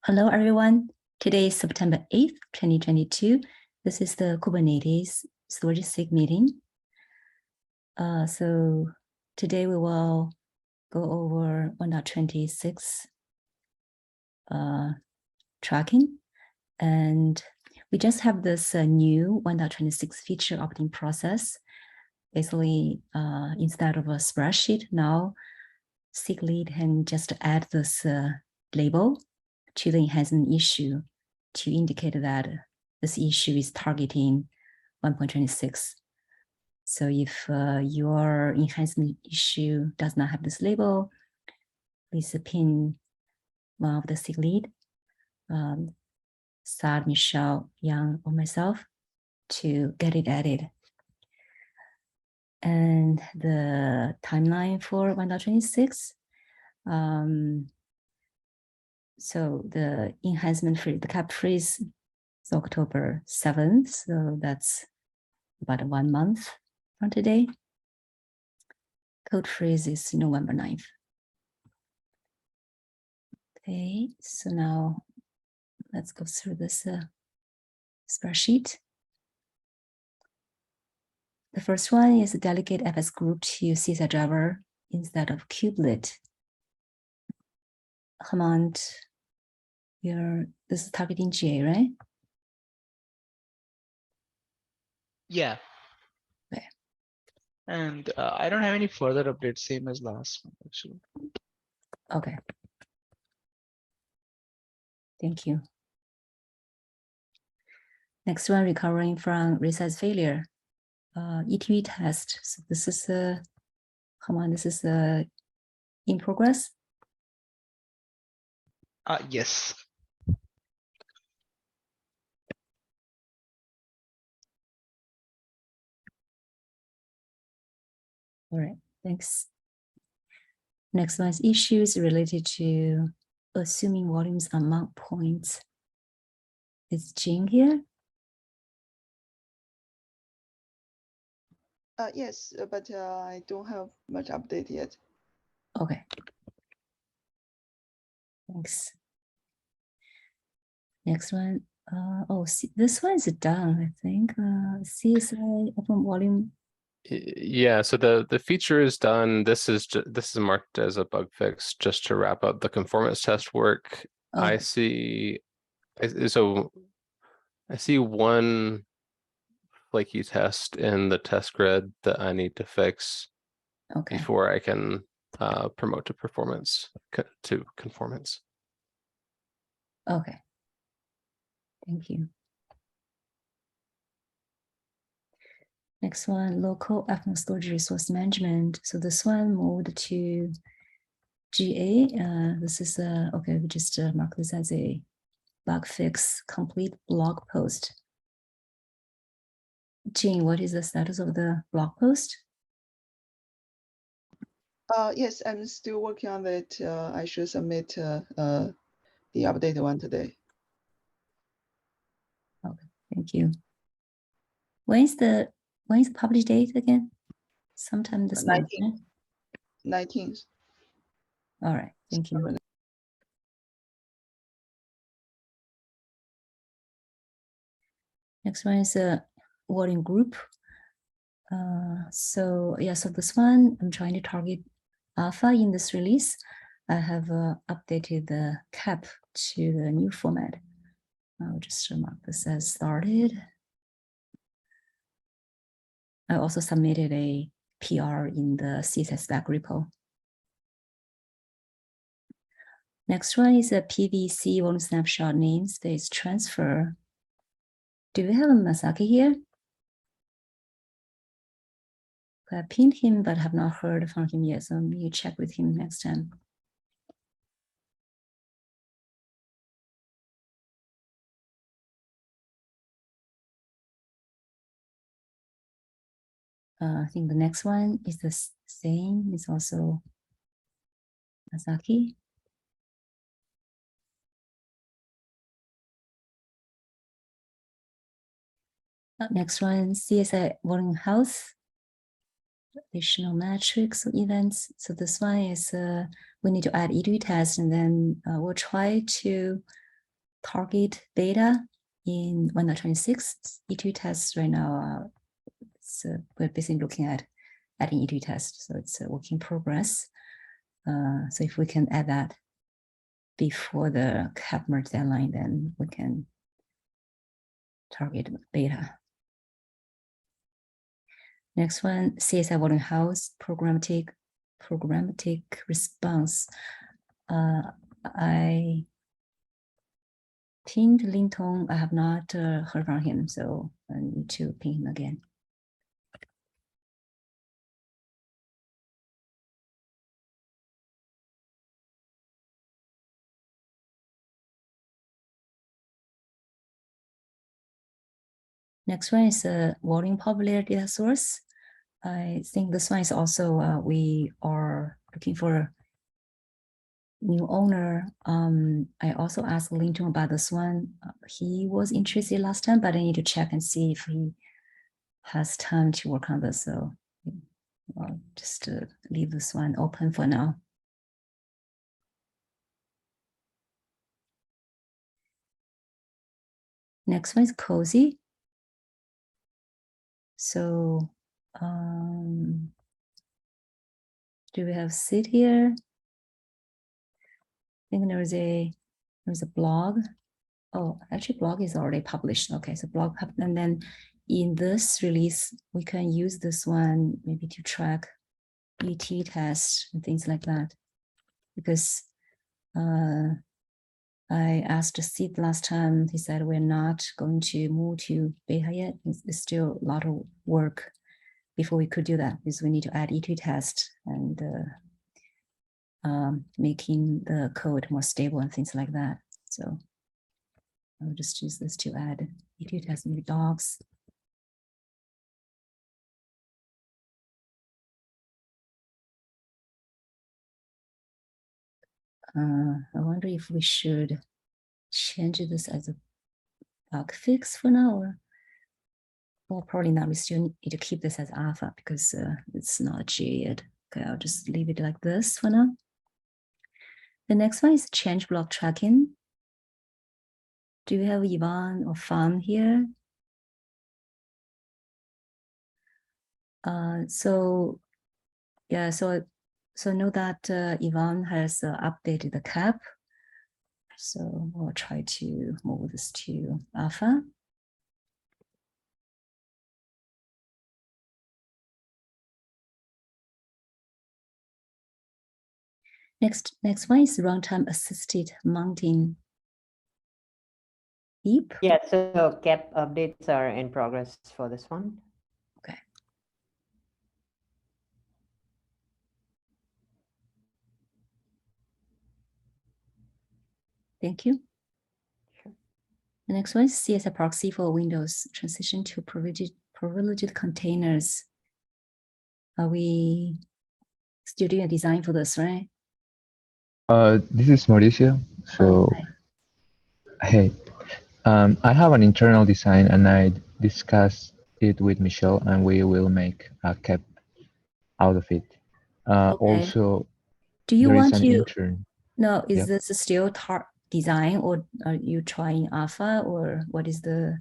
Hello, everyone. Today is September 8th, 2022. This is the Kubernetes storage SIG meeting. So today we will go over 1.26 tracking. And we just have this new 1.26 feature opting process. Basically, instead of a spreadsheet, now SIG lead can just add this label to the enhancement issue to indicate that this issue is targeting 1.26. So if your enhancement issue does not have this label, please pin one of the SIG lead, Sad, Michelle, Yang, or myself to get it added. And the timeline for 1.26, so the enhancement free, the cap freeze is October 7th. So that's about 1 month from today. Code freeze is November 9th. Okay, so now let's go through this spreadsheet. The first one is delegate FS group to CSI driver instead of Cubelet. Hemant, this is targeting GA, right? Yeah. Okay. And I don't have any further updates, same as last one, actually. Okay. Thank you. Next one, recovering from resize failure. ETV test. So this is this is in progress. Yes. All right, thanks. Next one is issues related to assuming volumes among points. Is Xing here? Yes, but I don't have much update yet. Okay. Thanks. Next one. This one is done, I think. CSI open volume. Yeah, so the feature is done. This is marked as a bug fix just to wrap up the conformance test work. Okay. I see one flaky test in the test grid that I need to fix before I can promote to conformance. Okay. Thank you. Next one, local ethno storage resource management. So this one moved to GA. This is okay. We just mark this as a bug fix complete blog post. Jane, what is the status of the blog post? Yes, I'm still working on it. I should submit the updated one today. Okay, thank you. When is the publish date again? Sometime this month. 19th. All right, thank you. Next one is a volume group. So this one, I'm trying to target alpha in this release. I have updated the cap to the new format. I'll just mark this as started. I also submitted a PR in the CSS stack repo. Next one is a PVC volume snapshot namespace transfer. Do we have a Masaki here? I pinned him, but have not heard from him yet, so you check with him next time. I think the next one is the same. It's also Masaki. Next one, CSI volume health. Additional metrics or events. So this one is we need to add EDU test, and then we'll try to target beta in 1.26 E2 tests right now. We're basically looking at adding E2 test, so it's a work in progress. So if we can add that before the cap merge deadline, then we can target beta. Next one, CSI volume house programmatic response. I pinged Lin Tong. I have not heard from him, so I need to ping him again. Next one is a volume popular data source. I think this one is also, we are looking for new owner. I also asked Lin Tong about this one. He was interested last time, but I need to check and see if he has time to work on this. So I'll just leave this one open for now. Next one is Cozy. So do we have SIG here? I think there's a blog. Oh, actually blog is already published. Okay, so blog, and then in this release, we can use this one maybe to track UT tests and things like that. Because I asked Sid last time, he said we're not going to move to beta yet. It's still a lot of work before we could do that, because we need to add E2 test and making the code more stable and things like that. So I'll just use this to add E2 test maybe docs. I wonder if we should change this as a bug fix for now, or well, probably not. We still need to keep this as alpha because it's not G yet. Okay, I'll just leave it like this for now. The next one is change block tracking. Do we have Ivan or Fan here? So yeah, so know that Ivan has updated the cap. So we'll try to move this to alpha. Next one is runtime assisted mounting. Deep. Yeah, so cap updates are in progress for this one. Okay. Thank you. Sure. The next one is CSI proxy for Windows transition to privileged containers. Are we still doing a design for this, right? This is Mauricio. So, hey, I have an internal design and I discussed it with Michelle and we will make a cap out of it. Also, do you want to? intern. No, is this still design or are you trying alpha or what is the?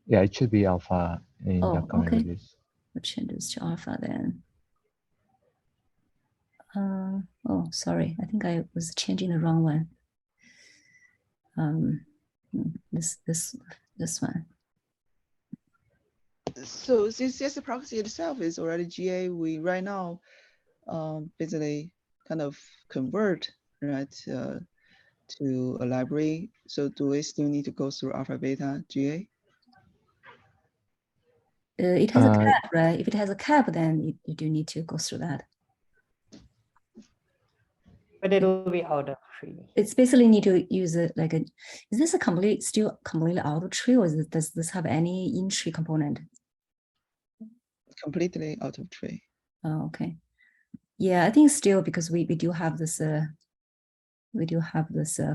Yeah, it should be alpha in the upcoming release. We'll change this to alpha then. Oh, sorry. I think I was changing the wrong one. This one. So since the proxy itself is already GA, we right now basically kind of convert right to a library. So do we still need to go through alpha beta GA? It has a cap, right? If it has a cap, then you do need to go through that. But it'll be out of tree. It's basically need to use it like a. Is this a still completely out of tree, or does this have any in tree component? Completely out of tree. Oh, okay. Yeah, I think still because we do have this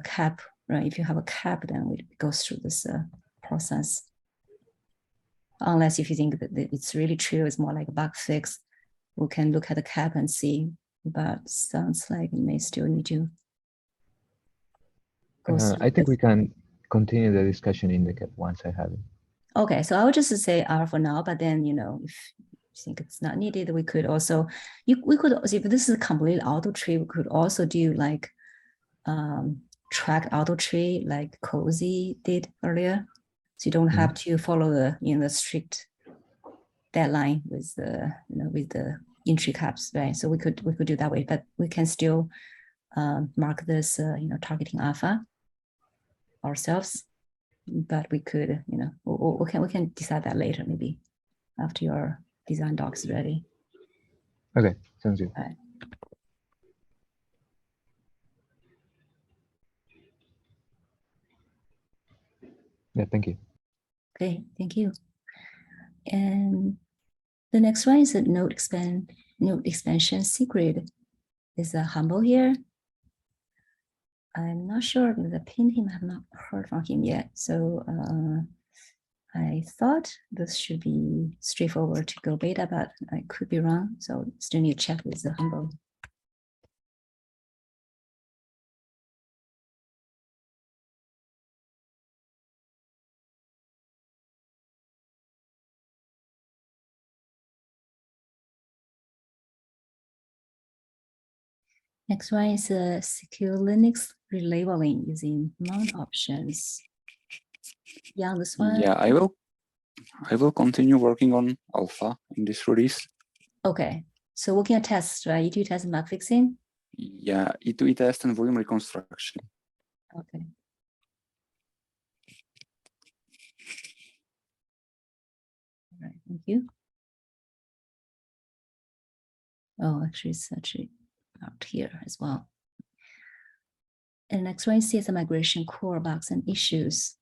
cap, right? If you have a cap, then we go through this process. Unless if you think that it's really true, it's more like a bug fix, we can look at the cap and see. But sounds like you may still need to go through I think this? we can continue the discussion in the GET once I have it. Okay, so I would just say R for now, but then, you know, if you think it's not needed, we could also, we could also, if this is a complete auto tree, we could also do like tracked auto tree like Cozy did earlier. So you don't have to follow the, you know, the strict deadline with the, you know, with the entry caps, right? So we could do that way, but we can still mark this, you know, targeting alpha ourselves. But we could, you know, we can decide that later, maybe after your design docs is ready. Okay, sounds good. All right. Yeah, thank you. Okay, thank you. And the next one is a node expansion secret. Is a Humble here? I'm not sure, the pin him, I have not heard from him yet. So I thought this should be straightforward to go beta, but I could be wrong. So still need to check with the Humble. Next one is a secure Linux relabeling using mount options. Yeah, this one. Yeah, I will continue working on alpha in this release. Okay, so working on tests, right? You do test bug fixing. Yeah, E2E test and volume reconstruction. Okay. All right, thank you. Oh, actually, it's actually out here as well. And next one is CSM migration core bugs and issues.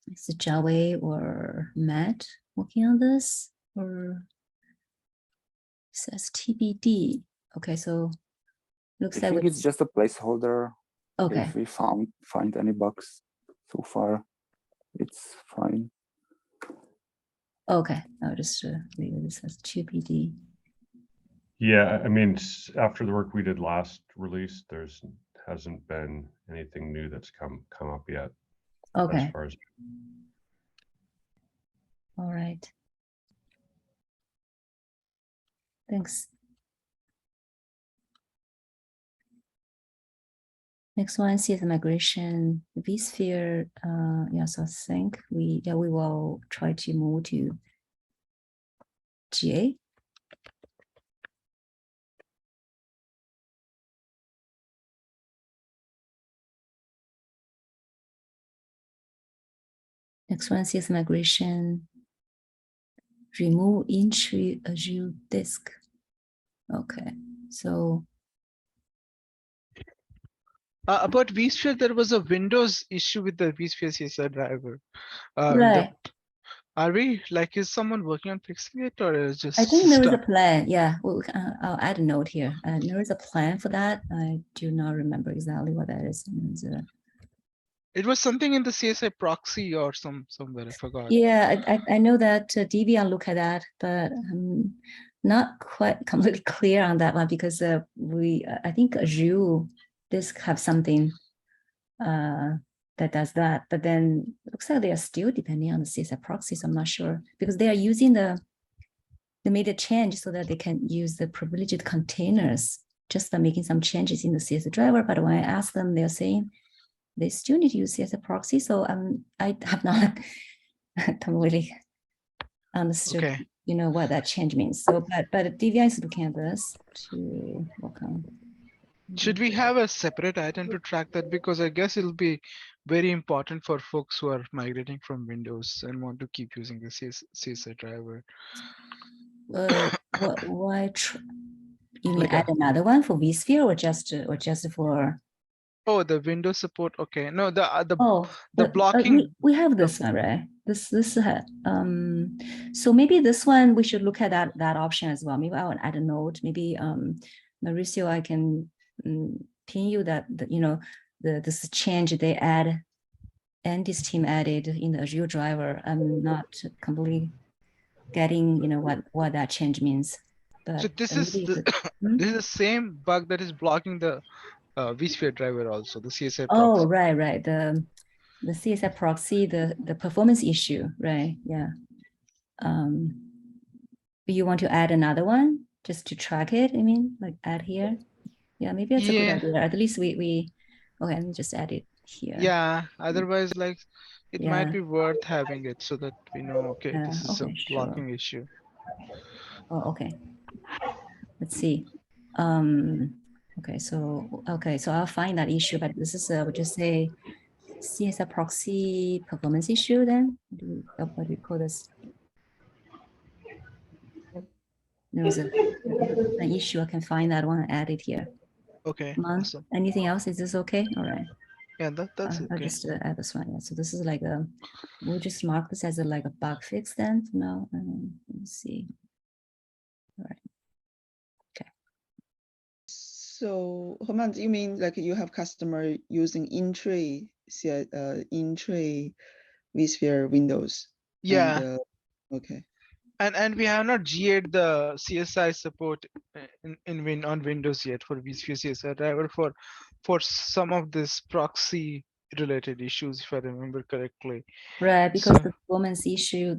Is it Java or Matt working on this, or it says TBD? Okay, so looks I like think it's just a placeholder. Okay. If we find any bugs so far, it's fine. Okay, I'll just leave this as TBD. Yeah, I mean, after the work we did last release, hasn't been anything new that's come up yet. Okay. As far as all right. Thanks. Next one is the migration vSphere. Yeah, so I think we will try to move to GA. Next one is migration. Remove entry Azure disk. Okay, so about Vsphere, there was a Windows issue with the Vsphere CSI driver. right. Are we like, is someone working on fixing it, or is just? I think there is a plan. Yeah, well, I'll add a note here. There is a plan for that. I do not remember exactly what that is. It was something in the CSI proxy or somewhere. I forgot. Yeah, I know that Debian look at that, but I'm not quite completely clear on that one because I think Azure disk have something that does that, but then it looks like they are still depending on the CSI proxy, so I'm not sure because they are using they made a change so that they can use the privileged containers just by making some changes in the CSI driver. But when I ask them, they're saying they still need to use CSI proxy. So I have not completely understood, Okay. you know, what that change means. So, but Debian is looking at this to work on. Should we have a separate item to track that? Because I guess it'll be very important for folks who are migrating from Windows and want to keep using the CSI driver. Why? You mean add another one for vSphere or just for? Oh, the Windows support. Okay, no, the blocking. We have this one, right? This so maybe this one we should look at that option as well. Maybe I will add a note. Maybe Mauricio, I can pin you that you know this change they add and this team added in the Azure driver. I'm not completely getting, you know, what that change means. But so this is the this is the same bug that is blocking the vSphere driver also, the CSI Oh, proxy. right. The CSI proxy, the performance issue, right? Yeah. You want to add another one just to track it? I mean, like add here. Yeah, maybe that's a good idea. At least we okay, let me just add it here. Yeah, otherwise like it might be worth having it so that we know, okay, this is a blocking issue. Oh, okay. Let's see. Okay, so I'll find that issue, but this is we'll just say CSI proxy performance issue then. What do we call this? There was an issue. I can find that one and add it here. Okay, awesome. Anything else? Is this okay? All right. Yeah, that's okay. I'll just add this one. Yeah. So this is like a, we'll just mark this as like a bug fix then for now. Let's see. All right. Okay. So, Herman, you mean like you have customer using in-tray vSphere Windows? Yeah. And, okay. And we have not GA'd the CSI support on Windows yet for vSphere CSI driver for some of this proxy related issues, if I remember correctly. Right, because the performance issue,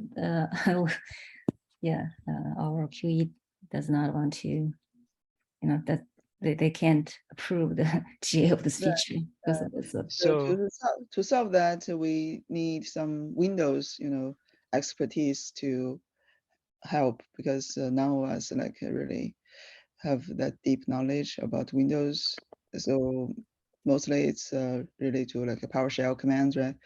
yeah, our QE does not want to, that they can't approve the GA of this feature because of this. So to solve that, we need some Windows, expertise to help, because none of us like really have that deep knowledge about Windows. So mostly it's related to like a PowerShell commands, right?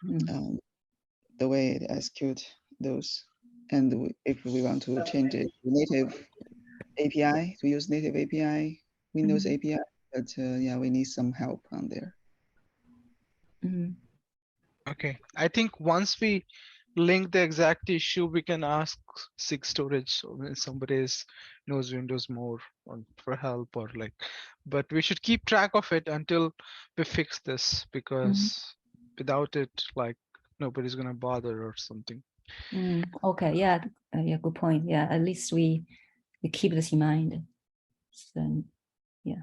The way it execute those, and if we want to change it to native API, to use native API, Windows API, but yeah, we need some help on there. Okay, I think once we link the exact issue, we can ask SIG storage. So when somebody knows Windows more for help or like, but we should keep track of it until we fix this, because without it, like nobody's gonna bother or something. Okay, yeah, good point. Yeah, at least we keep this in mind. So, yeah.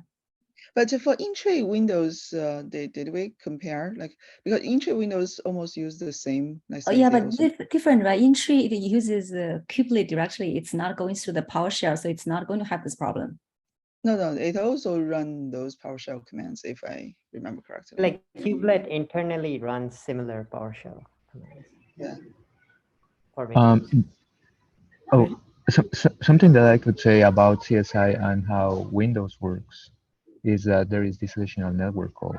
But for in-tray Windows, did we compare, like, because in-tray Windows almost use the same? Yeah, but different, right? In-tray, it uses Cubelet directly. It's not going through the PowerShell, so it's not going to have this problem. No, it also run those PowerShell commands, if I remember correctly. Like Cubelet internally runs similar PowerShell commands. Yeah. Something that I could say about CSI and how Windows works is that there is this additional network call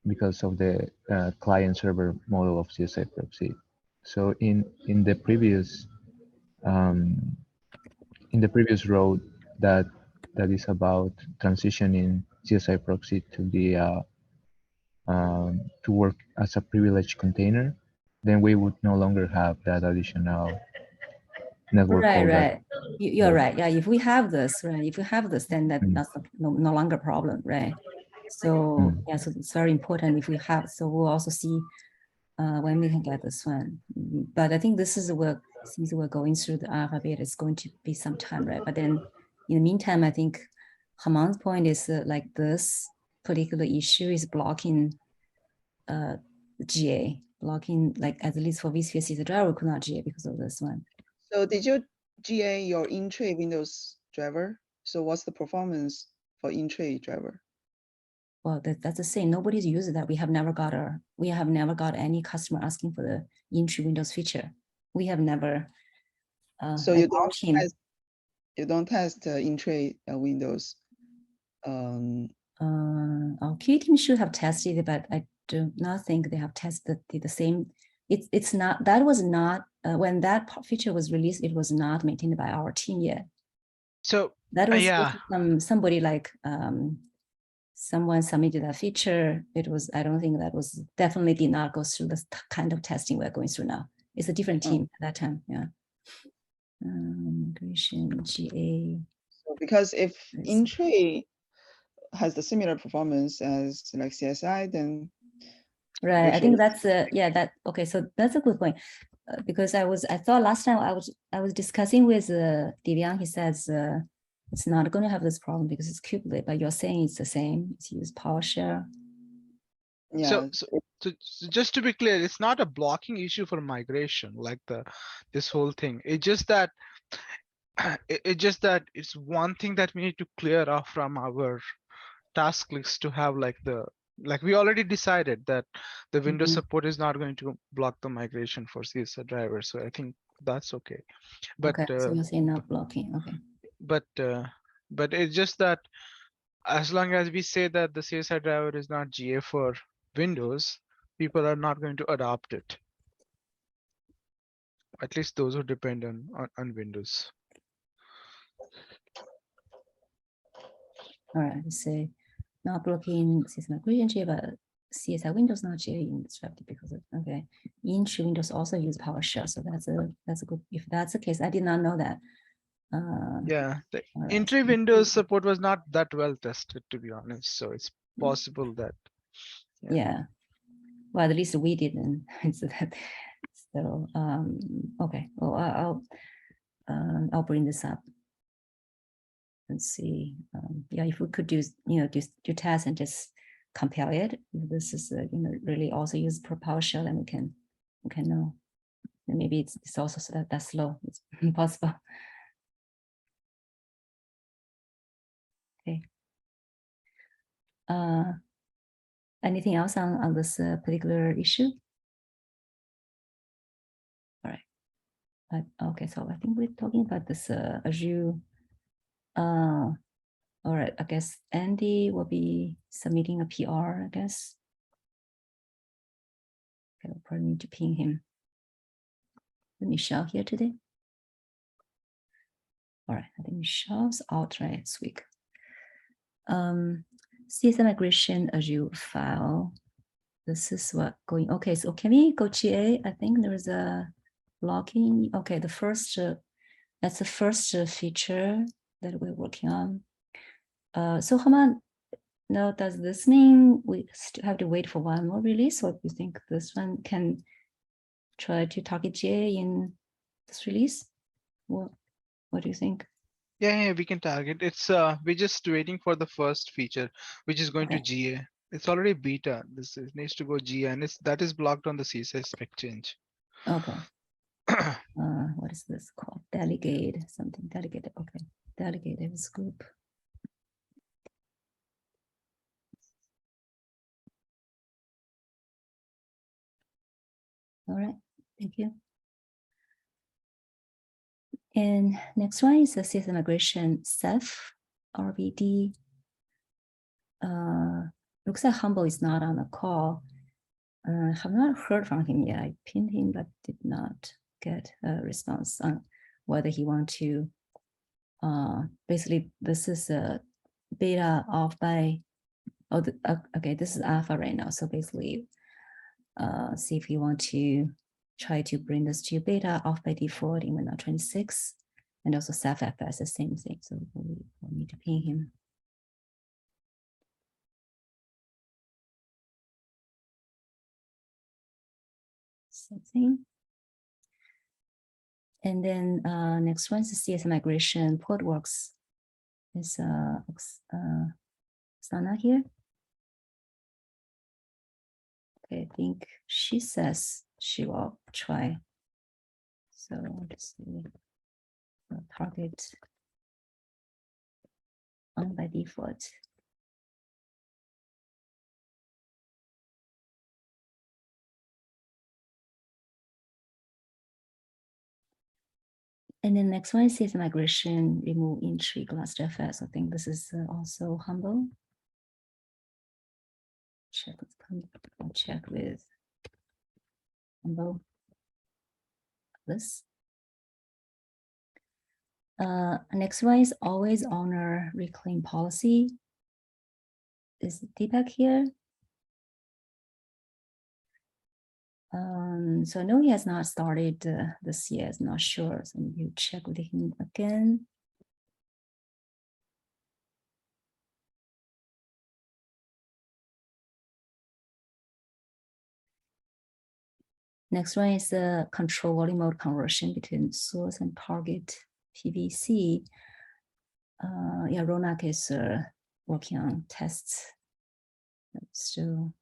because of the client-server model of CSI proxy. So in the previous road that is about transitioning CSI proxy to the to work as a privileged container, then we would no longer have that additional network call. Right. You're right. Yeah, if we have this, right? If we have this, then that's no longer a problem, right? So yeah, so it's very important if we have. So we'll also see when we can get this one. But I think this is since we're going through the alpha beta, it's going to be some time, right? But then in the meantime, I think Haman's point is like this particular issue is blocking GA, blocking like at least for Vsphere the driver could not GA because of this one. So did you GA your in-tray Windows driver? So what's the performance for in-tray driver? Well, that's the same. Nobody's using that. We have never got any customer asking for the in-tray Windows feature. We have never. So you don't test in-tray Windows. Our QA team should have tested it, but I do not think they have tested the same. It's not, that was not when that feature was released, it was not maintained by our team yet. So that was somebody like someone submitted that feature. It was, I don't think that was, definitely did not go through the kind of testing we're going through now. It's a different team at that time. Yeah. Migration GA. So because if in-tray has the similar performance as like CSI, then right. I think that's okay. So that's a good point, because I thought last time I was discussing with Divyang. He says it's not going to have this problem because it's Cubelet, but you're saying it's the same. It's used PowerShell. Yeah. So just to be clear, it's not a blocking issue for migration, like this whole thing. It's just that it's one thing that we need to clear off from our task list to have like we already decided that the Windows support is not going to block the migration for CSI drivers. So I think that's okay. But Okay, so you're saying not blocking. Okay. But it's just that as long as we say that the CSI driver is not GA for Windows, people are not going to adopt it. At least those who depend on Windows. All right, say not blocking CSI migration GA, but CSI Windows not GA instructed because of okay. Inch Windows also use PowerShell, so that's a good. If that's the case, I did not know that. Yeah, the right. entry Windows support was not that well tested, to be honest. So it's possible that. Yeah. Well, at least we didn't. So that. So okay. Well, I'll bring this up. Let's see. Yeah, if we could do do tests and just compare it. If this is really also used for PowerShell, then we can know. And maybe it's also that slow. It's impossible. Okay. Anything else on this particular issue? All right. Okay, so I think we're talking about this Azure. All right, I guess Andy will be submitting a PR, I guess. Okay, we'll probably need to ping him. Is Michelle here today? All right, I think Michelle's out right this week. CSI migration Azure file. This is what going, okay, so can we go GA? I think there's a blocking. Okay, the first, that's the first feature that we're working on. So Haman, now does this mean we still have to wait for one more release, or do you think this one can try to target GA in this release? What do you think? Yeah, we can target. It's we're just waiting for the first feature, which is going to GA. It's already beta. This needs to go GA, and that is blocked on the CSI spec change. Okay. What is this called? Delegate something. Delegate. Okay. Delegated scoop. All right. Thank you. And next one is the CSI migration Ceph RVD. Looks like Humble is not on the call. Have not heard from him yet. I pinned him, but did not get a response on whether he wants to. Basically, this is a beta off by. Oh, okay. This is alpha right now. So basically, see if you want to try to bring this to beta off by default in Windows 26, and also Ceph FS the same thing. So we'll need to ping him. Something. And then next one is CSI migration Portworx. Is Sana here? Okay, I think she says she will try. So let's see. Target on by default. And then next one is migration, remove entry cluster FS. I think this is also Humble. Check with Humble. This. Next one is always honor reclaim policy. Is Deepak here? So I know he has not started this year. I'm not sure. So you check with him again. Next one is the control volume mode conversion between source and target PVC. Yeah, Ronak is working on tests. So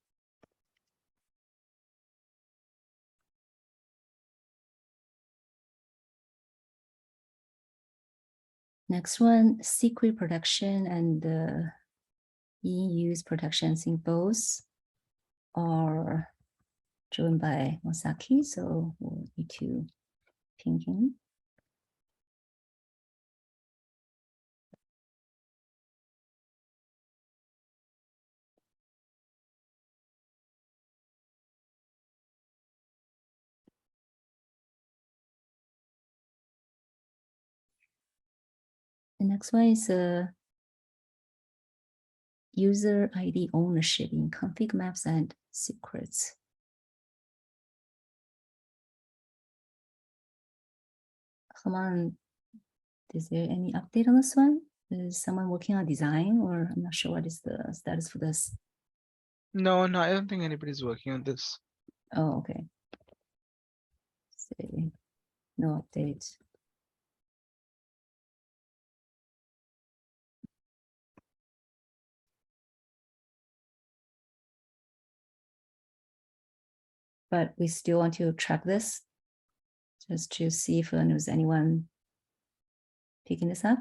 next one, secret protection and in-use protections in both are driven by Mosaki, so we'll need to ping him. The next one is user ID ownership in config maps and secrets. Come on, is there any update on this one? Is someone working on design, or I'm not sure what is the status for this? No, I don't think anybody's working on this. Oh, okay. Say no update. But we still want to track this just to see if there's anyone picking this up.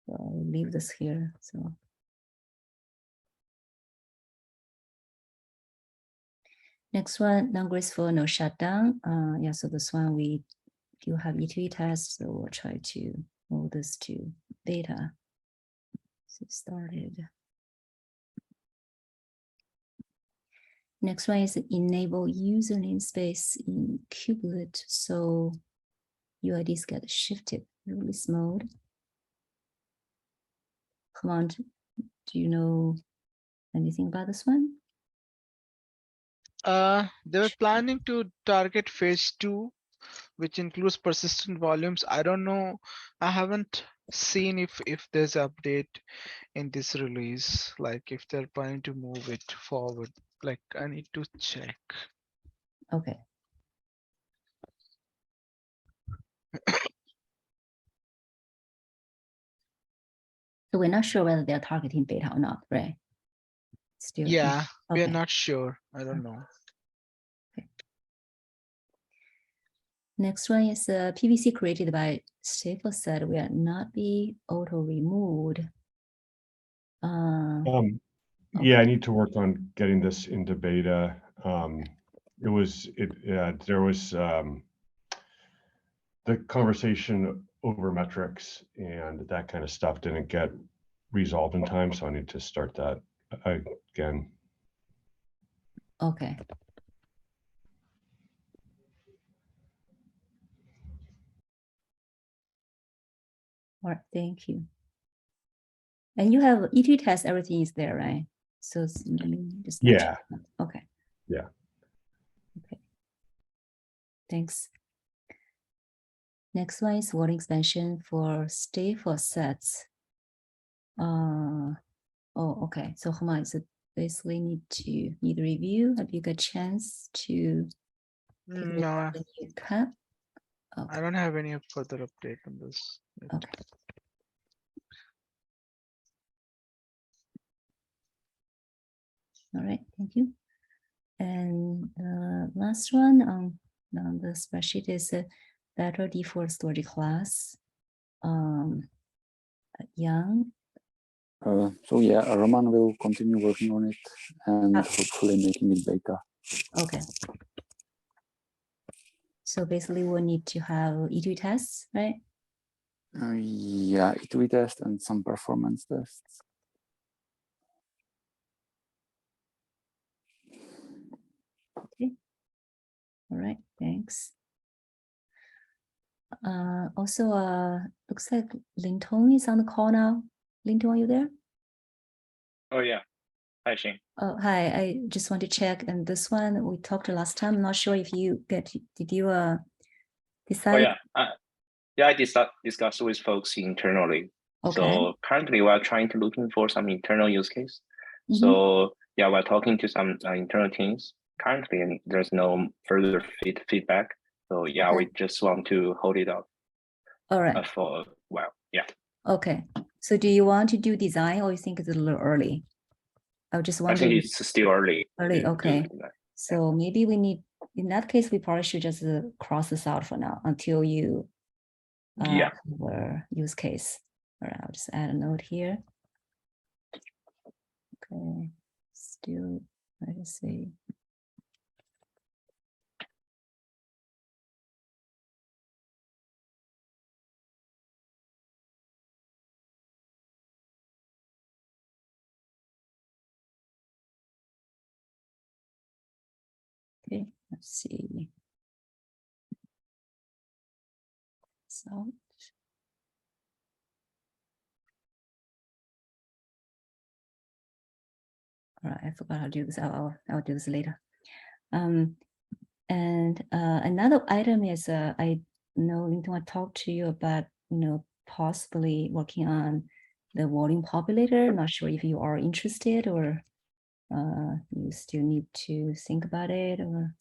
So I'll leave this here. So next one, non-graceful no shutdown. Yeah, so this one we do have E2E test, so we'll try to move this to beta. So it started. Next one is enable user namespace in Cubelet, so UIDs get shifted release mode. Come on, do you know anything about this one? They were planning to target phase 2, which includes persistent volumes. I don't know. I haven't seen if there's update in this release, like if they're planning to move it forward. Like I need to check. Okay. So we're not sure whether they're targeting beta or not, right? Still. Yeah, we are okay. not sure. I don't know. Okay. Next one is PVC created by Schaefer said will not be auto removed. Yeah, I need to work on getting this into beta. There was the conversation over metrics and that kind of stuff didn't get resolved in time, so I need to start that again. Okay. All right, thank you. And you have E2 test, everything is there, right? So just yeah. Okay. Yeah. Okay. Thanks. Next one is word expansion for stateful sets. Oh, okay. So Homa, is it basically need review? Have you got a chance to No, cut? Okay. I don't have any further update on this. Okay. All right, thank you. And last one on the spreadsheet is a better default storage class. Yang. So yeah, Roman will continue working on it and hopefully making it beta. Okay. So basically we'll need to have E2 tests, right? Yeah, E2E test and some performance tests. Okay. All right, thanks. Also, looks like Lintong is on the call now. Lintong, are you there? Oh yeah. Hi, Xing. Oh, hi. I just want to check. And this one we talked last time. I'm not sure if you did you decide? Oh yeah. Yeah, I discussed with folks internally. Okay. So currently we're trying to looking for some internal use case. So yeah, we're talking to some internal teams currently, and there's no further feedback. So yeah, we just want to hold it up. All right. For well. Yeah. Okay. So do you want to do design, or you think it's a little early? I just I wondering. think it's still early. Early, okay. Design. So maybe we need, in that case, we probably should just cross this out for now until you Yeah. cover use case. All right, I'll just add a note here. Okay, still, let's see. Okay, let's see. So. All right, I forgot how to do this. I'll do this later. And another item is I know I want to talk to you about, possibly working on the volume populator. Not sure if you are interested, or you still need to think about it, or.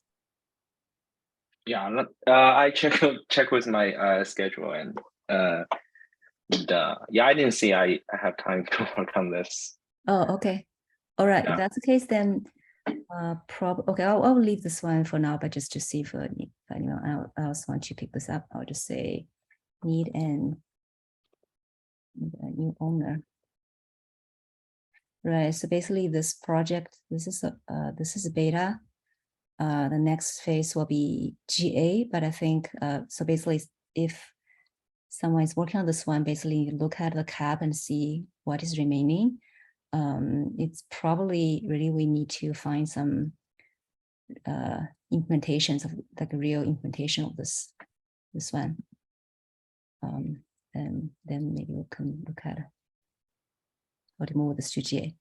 Yeah, I check with my schedule, and yeah, I didn't see I have time to work on this. Oh, okay. All right. Yeah. If that's the case, then okay, I'll leave this one for now, but just to see if anyone else wants to pick this up, I'll just say need a new owner. Right. So basically, this project, this is a beta. The next phase will be GA, but I think so. Basically, if someone is working on this one, basically look at the cap and see what is remaining. It's probably really we need to find some implementations of like a real implementation of this one. And then maybe we can look at how to move this to GA.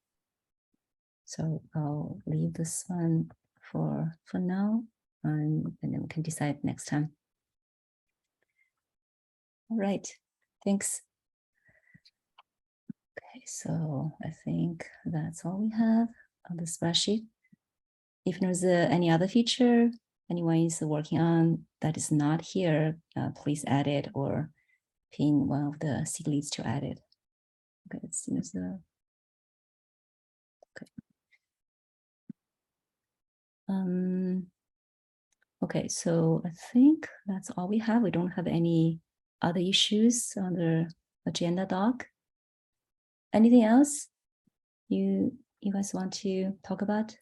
So I'll leave this one for now, and then we can decide next time. All right, thanks. Okay, so I think that's all we have on the spreadsheet. If there's any other feature anyone is working on that is not here, please add it or pin one of the SIG leads to add it. Okay, it seems okay. Okay, so I think that's all we have. We don't have any other issues on the agenda doc. Anything else you guys want to talk about?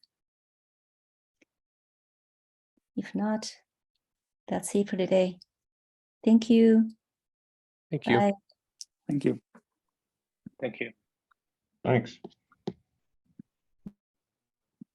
If not, that's it for today. Thank you. Thank you. Bye. Thank you. Thank you. Thanks.